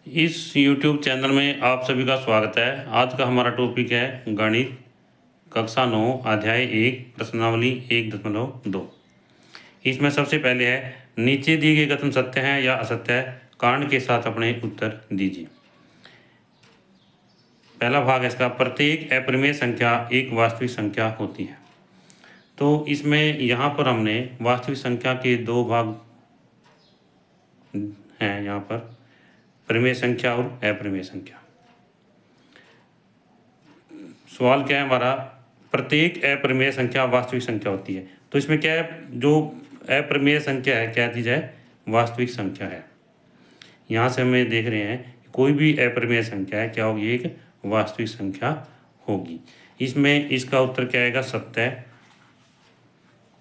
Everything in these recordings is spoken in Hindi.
इस YouTube चैनल में आप सभी का स्वागत है। आज का हमारा टॉपिक है गणित कक्षा 9 अध्याय 1 प्रश्नावली 1.2। इसमें सबसे पहले है नीचे दिए गए कथन सत्य हैं या असत्य है, कारण के साथ अपने उत्तर दीजिए। पहला भाग है इसका, प्रत्येक अपरिमेय संख्या एक वास्तविक संख्या होती है। तो इसमें यहाँ पर हमने वास्तविक संख्या के दो भाग हैं, यहाँ पर परिमेय संख्या और अपरिमेय संख्या। सवाल क्या है हमारा, प्रत्येक अपरिमेय संख्या वास्तविक संख्या होती है। तो इसमें क्या है, जो अपरिमेय संख्या है क्या दी जाए, वास्तविक संख्या है। यहाँ से हमें देख रहे हैं कोई भी अपरिमेय संख्या है क्या होगी, एक वास्तविक संख्या होगी। इसमें इसका उत्तर क्या आएगा, सत्य।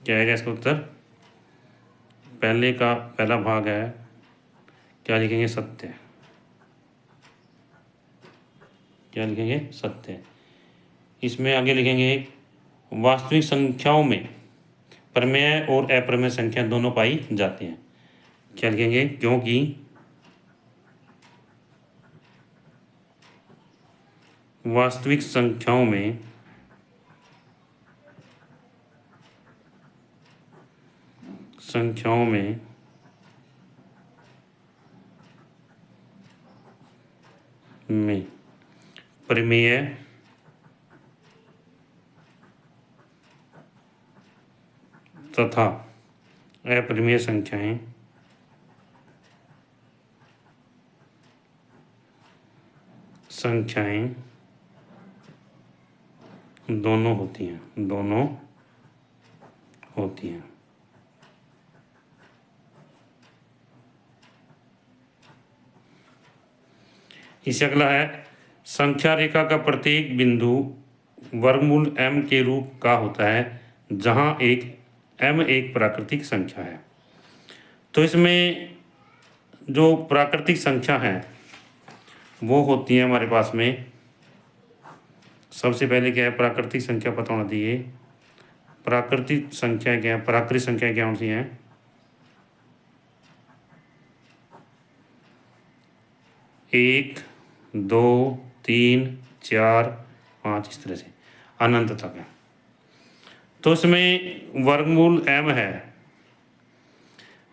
क्या आएगा इसका उत्तर, पहले का पहला भाग है, क्या लिखेंगे, सत्य। क्या लिखेंगे, सत्य। इसमें आगे लिखेंगे वास्तविक संख्याओं में प्रमेय और अप्रमेय संख्या दोनों पाई जाती हैं। क्या लिखेंगे, क्योंकि वास्तविक संख्याओं में प्रमेय तथा अप्रमेय संख्याएं दोनों होती हैं। इससे अगला है संख्या रेखा का प्रत्येक बिंदु वर्गमूल m के रूप का होता है, जहां m एक प्राकृतिक संख्या है। तो इसमें जो प्राकृतिक संख्या है वो होती है हमारे पास में, सबसे पहले क्या है, प्राकृतिक संख्या पता होना चाहिए। प्राकृतिक संख्या क्या है, प्राकृतिक संख्या क्या होती है, 1 2 3 4 5 इस तरह से अनंत तक है। तो इसमें वर्गमूल m है,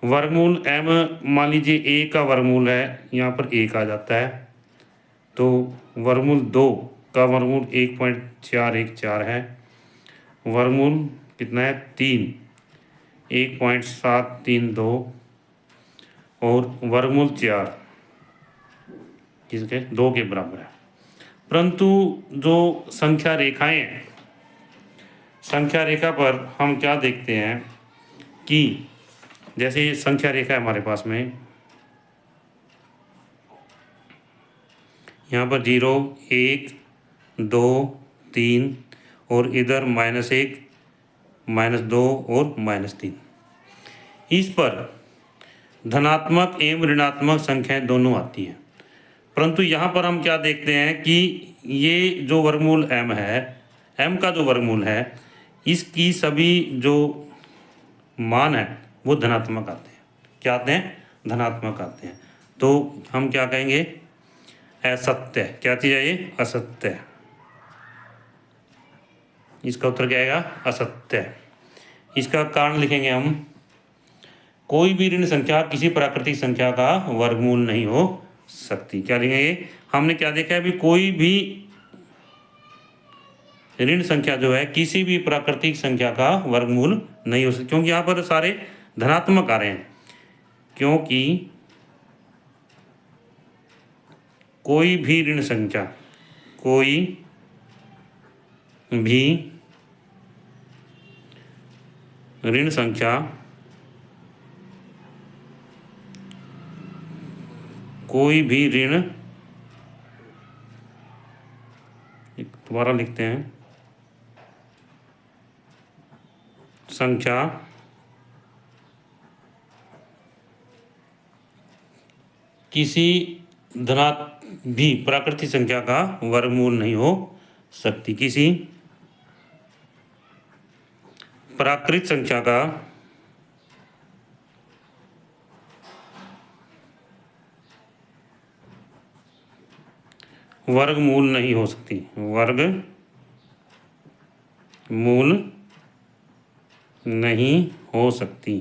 वर्गमूल m मान लीजिए a का वर्गमूल है, यहाँ पर 1 आ जाता है। तो वर्गमूल 2 का वर्गमूल 1.414 है, वर्गमूल कितना है 3 1.732 और वर्गमूल 4 किसके 2 के बराबर है। परंतु जो संख्या रेखाएं हैं, संख्या रेखा पर हम क्या देखते हैं कि जैसे संख्या रेखा है हमारे पास में, यहाँ पर 0 1 2 3 और इधर -1 -2 और -3। इस पर धनात्मक एवं ऋणात्मक संख्याएं दोनों आती हैं। परंतु यहाँ पर हम क्या देखते हैं कि ये जो वर्गमूल m है, m का जो वर्गमूल है, इसकी सभी जो मान है वो धनात्मक आते हैं। क्या आते हैं, धनात्मक आते हैं। तो हम क्या कहेंगे, असत्य। क्या चीज़ है ये, असत्य। इसका उत्तर क्या आएगा, असत्य। इसका कारण लिखेंगे हम, कोई भी ऋण संख्या किसी प्राकृतिक संख्या का वर्गमूल नहीं हो सकती। क्या लिखेंगे, हमने क्या देखा है, अभी कोई भी ऋण संख्या जो है किसी भी प्राकृतिक संख्या का वर्गमूल नहीं हो सकती, क्योंकि यहाँ पर सारे धनात्मक आ रहे हैं। क्योंकि कोई भी ऋण संख्या दोबारा लिखते हैं, संख्या किसी भी प्राकृतिक संख्या का वर्गमूल नहीं हो सकती। किसी प्राकृत संख्या का वर्गमूल नहीं हो सकती, वर्गमूल नहीं हो सकती।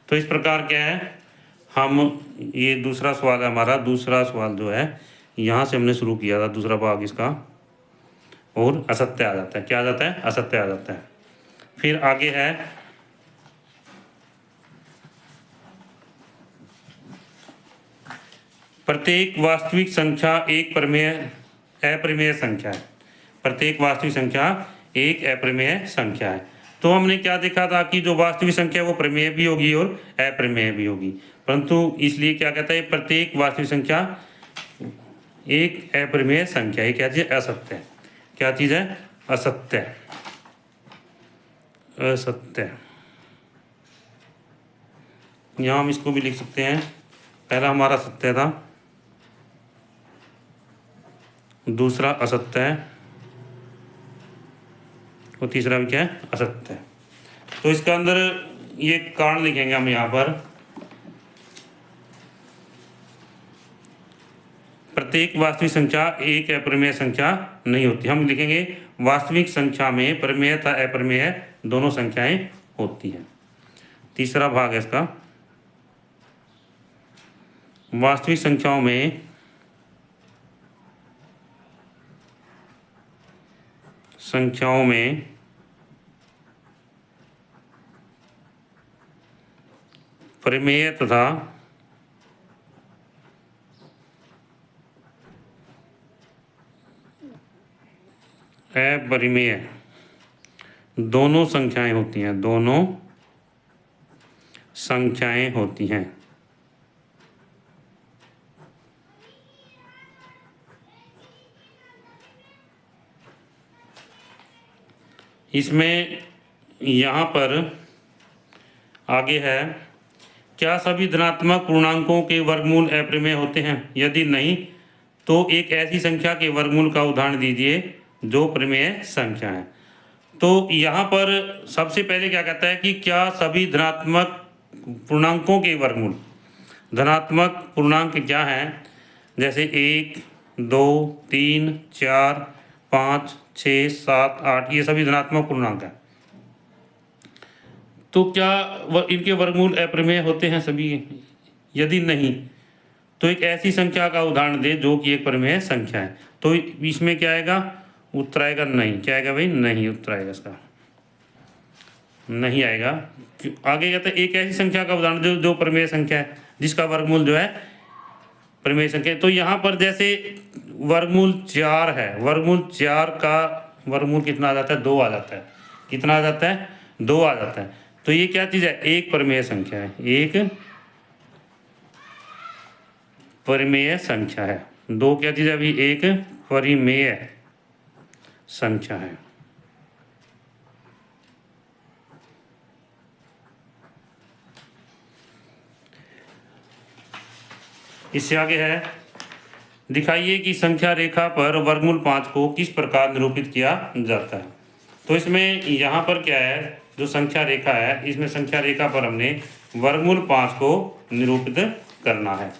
तो इस प्रकार क्या है, हम ये दूसरा सवाल है हमारा, दूसरा सवाल जो है यहाँ से हमने शुरू किया था, दूसरा भाग इसका, और असत्य आ जाता है। क्या आ जाता है? असत्य आ जाता है। फिर आगे है प्रत्येक वास्तविक संख्या एक प्रमेय अप्रमेय संख्या है। प्रत्येक वास्तविक संख्या एक अप्रमेय संख्या है। तो हमने क्या देखा था कि जो वास्तविक संख्या है वो प्रमेय भी होगी और अप्रमेय भी होगी, परंतु इसलिए क्या कहता है, प्रत्येक वास्तविक संख्या एक अप्रमेय संख्या। ये क्या चीज़ है? असत्य है। क्या चीज़ है? असत्य। असत्य। यहाँ हम इसको भी लिख सकते हैं, पहला हमारा सत्य था, दूसरा असत्य है, और तीसरा भी क्या है? असत्य है। तो इसका अंदर ये कारण लिखेंगे हम यहाँ पर, प्रत्येक वास्तविक संख्या एक अप्रमेय संख्या नहीं होती। हम लिखेंगे वास्तविक संख्या में प्रमेय तथा अप्रमेय दोनों संख्याएं होती हैं। तीसरा भाग है इसका, वास्तविक संख्याओं में प्रमेय तथा अपरिमेय दोनों संख्याएं होती हैं। दोनों संख्याएं होती हैं। इसमें यहाँ पर आगे है, क्या सभी धनात्मक पूर्णांकों के वर्गमूल अप्रमेय होते हैं? यदि नहीं तो एक ऐसी संख्या के वर्गमूल का उदाहरण दीजिए जो प्रमेय संख्या है। तो यहाँ पर सबसे पहले क्या कहता है कि क्या सभी धनात्मक पूर्णांकों के वर्गमूल, धनात्मक पूर्णांक क्या हैं, जैसे 1, 2, 3, 4, 5, 6, 7, 8, ये सभी धनात्मक पूर्णांक हैं। तो क्या इनके वर्गमूल अप्रमेय होते हैं सभी? यदि नहीं तो एक ऐसी संख्या का उदाहरण दे जो कि एक प्रमेय संख्या है। तो इसमें क्या आएगा? उत्तर आएगा नहीं। क्या आएगा भाई? नहीं उत्तर आएगा इसका, नहीं आएगा। आगे कहते हैं एक ऐसी संख्या का उदाहरण जो प्रमेय संख्या है, जिसका वर्गमूल जो है प्रमेय संख्या। तो यहाँ पर जैसे वर्गमूल 4 है, वर्गमूल 4 का वर्गमूल कितना आ जाता है? 2 आ जाता है। कितना आ जाता है? 2 आ जाता है। तो ये क्या चीज़ है? एक प्रमेय संख्या है, एक परिमेय संख्या है। 2 क्या चीज़ है? अभी एक परिमेय संख्या है। इससे आगे है, दिखाइए कि संख्या रेखा पर वर्गमूल 5 को किस प्रकार निरूपित किया जाता है। तो इसमें यहाँ पर क्या है, जो संख्या रेखा है, इसमें संख्या रेखा पर हमने वर्गमूल 5 को निरूपित करना है।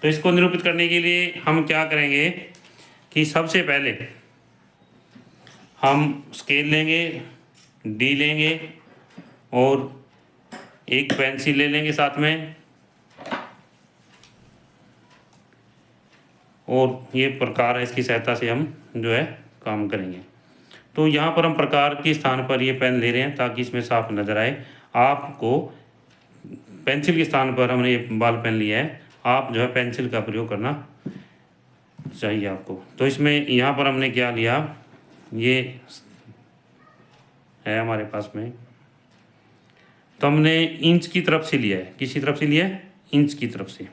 तो इसको निरूपित करने के लिए हम क्या करेंगे कि सबसे पहले हम स्केल लेंगे, डी लेंगे और एक पेंसिल ले लेंगे साथ में, और ये प्रकार है, इसकी सहायता से हम जो है काम करेंगे। तो यहाँ पर हम प्रकार के स्थान पर ये पेन ले रहे हैं ताकि इसमें साफ नज़र आए। आपको पेंसिल के स्थान पर हमने ये बॉल पेन लिया है, आप जो है पेंसिल का प्रयोग करना चाहिए आपको। तो इसमें यहाँ पर हमने क्या लिया, ये है हमारे पास में, तो हमने इंच की तरफ से लिया है। किसी तरफ से लिया है? इंच की तरफ से।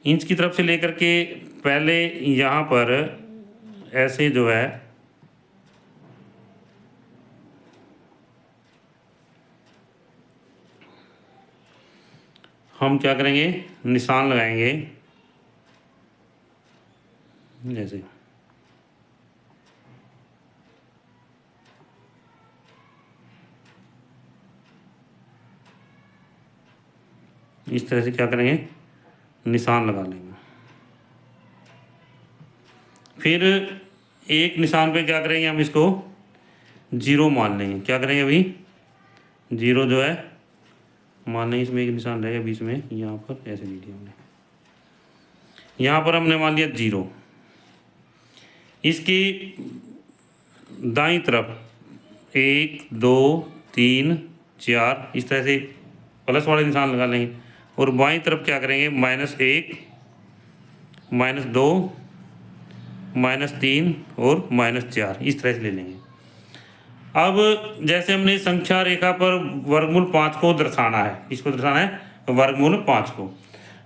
इंच की तरफ से लेकर के पहले यहाँ पर ऐसे जो है हम क्या करेंगे, निशान लगाएंगे जैसे। इस तरह से क्या करेंगे, निशान लगा लेंगे। फिर एक निशान पे क्या करेंगे, हम इसको 0 मान लेंगे। क्या करेंगे अभी, 0 जो है मान लेंगे। इसमें एक निशान रहेगा बीच में, यहाँ पर ऐसे लिख दिया हमने। यहाँ पर हमने मान लिया 0। इसकी दाईं तरफ 1 2 3 4 इस तरह से प्लस वाले निशान लगा लेंगे। और बाईं तरफ क्या करेंगे, -1 -2 -3 और -4 इस तरह से ले लेंगे। अब जैसे हमने संख्या रेखा पर वर्गमूल 5 को दर्शाना है, किसको दर्शाना है, वर्गमूल 5 को।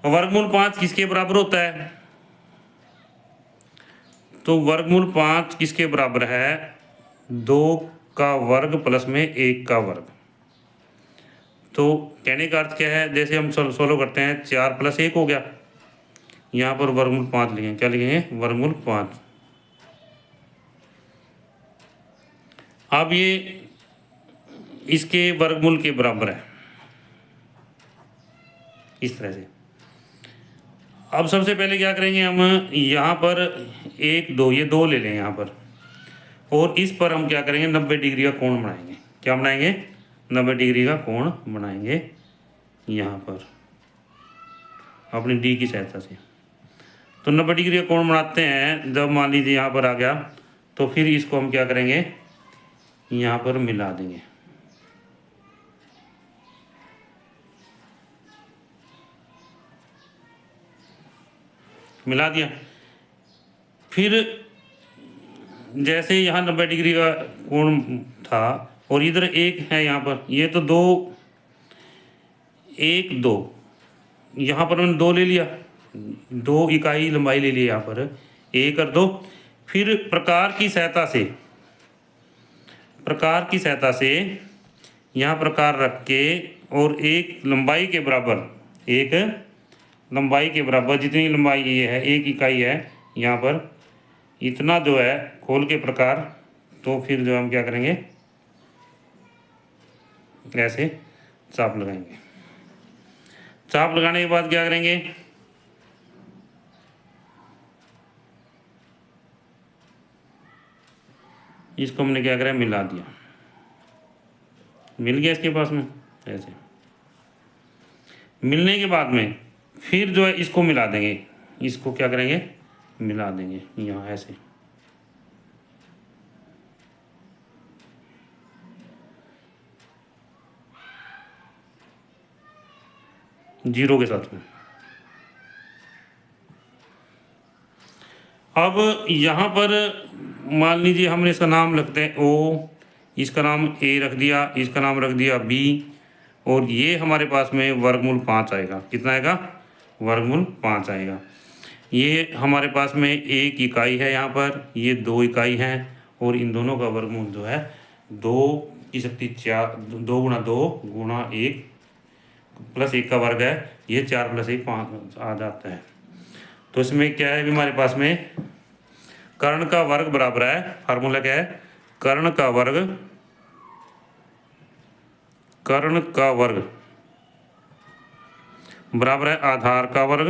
वर्गमूल 5 किसके बराबर होता है, तो वर्गमूल 5 किसके बराबर है, 2 का वर्ग प्लस में 1 का वर्ग। तो कहने का अर्थ क्या है, जैसे हम सोल्व करते हैं, 4 + 1 हो गया। यहाँ पर वर्गमूल 5 लिखेंगे। क्या लिखेंगे, वर्गमूल 5। अब ये इसके वर्गमूल के बराबर है, इस तरह से। अब सबसे पहले क्या करेंगे, हम यहाँ पर 1 2 ये 2 ले लें यहाँ पर, और इस पर हम क्या करेंगे, 90 डिग्री का कोण बनाएंगे। क्या बनाएंगे, 90 डिग्री का कोण बनाएंगे यहाँ पर अपनी डी की सहायता से। तो 90 डिग्री का कोण बनाते हैं जब मान लीजिए यहाँ पर आ गया, तो फिर इसको हम क्या करेंगे, यहाँ पर मिला देंगे। मिला दिया। फिर जैसे यहाँ 90 डिग्री का कोण था और इधर 1 है यहाँ पर, ये तो 2 1 2 यहाँ पर मैंने 2 ले लिया, 2 इकाई लंबाई ले ली यहाँ पर, 1 और 2। फिर प्रकार की सहायता से यहाँ प्रकार रख के और एक लंबाई के बराबर जितनी लंबाई ये है, 1 इकाई है यहाँ पर, इतना जो है खोल के प्रकार। तो फिर जो हम क्या करेंगे, ऐसे चाप लगाएंगे। चाप लगाने के बाद क्या करेंगे, इसको हमने क्या करा, मिला दिया। मिल गया इसके पास में, ऐसे मिलने के बाद में फिर जो है इसको मिला देंगे। इसको क्या करेंगे, मिला देंगे यहाँ ऐसे। जीरो के साथ में। अब यहाँ पर मान लीजिए हमने इसका नाम रखते हैं ओ, इसका नाम ए रख दिया, इसका नाम रख दिया बी, और ये हमारे पास में वर्गमूल 5 आएगा। कितना आएगा, वर्गमूल 5 आएगा। ये हमारे पास में 1 इकाई है यहाँ पर, ये 2 इकाई है, और इन दोनों का वर्गमूल जो है 2 की शक्ति 4, 2 × 2 × 1 + 1 का वर्ग है, ये 4 + 1 5 आ जाता है। तो इसमें क्या है, हमारे पास में कर्ण का वर्ग बराबर है, फार्मूला क्या है, कर्ण का वर्ग बराबर है आधार का वर्ग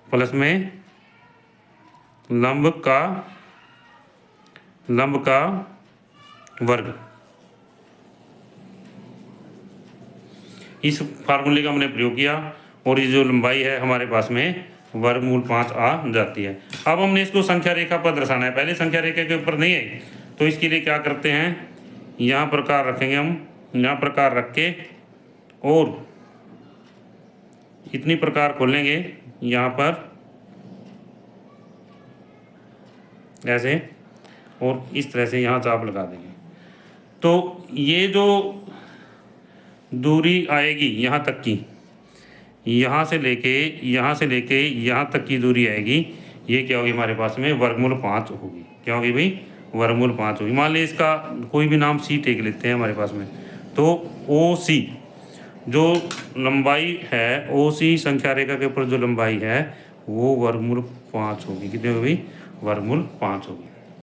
प्लस में लंब का वर्ग। इस फार्मूले का हमने प्रयोग किया और ये जो लंबाई है हमारे पास में वर्गमूल 5 आ जाती है। अब हमने इसको संख्या रेखा पर दर्शाना है। पहले संख्या रेखा के ऊपर नहीं है, तो इसके लिए क्या करते हैं, यहाँ प्रकार रखेंगे हम, यहाँ प्रकार रख के और इतनी प्रकार खोलेंगे यहाँ पर ऐसे, और इस तरह से यहाँ चाप लगा देंगे। तो ये जो दूरी आएगी यहाँ तक की, यहाँ से लेके यहाँ तक की दूरी आएगी, ये क्या होगी हमारे पास में वर्गमूल 5 होगी। क्या होगी भाई, वर्गमूल 5 होगी। मान लीजिए इसका कोई भी नाम सी टेक लेते हैं हमारे पास में, तो ओ सी जो लंबाई है, ओ सी संख्या रेखा के ऊपर जो लंबाई है वो वर्गमूल 5 होगी। कितनी होगी, वर्गमूल 5 होगी।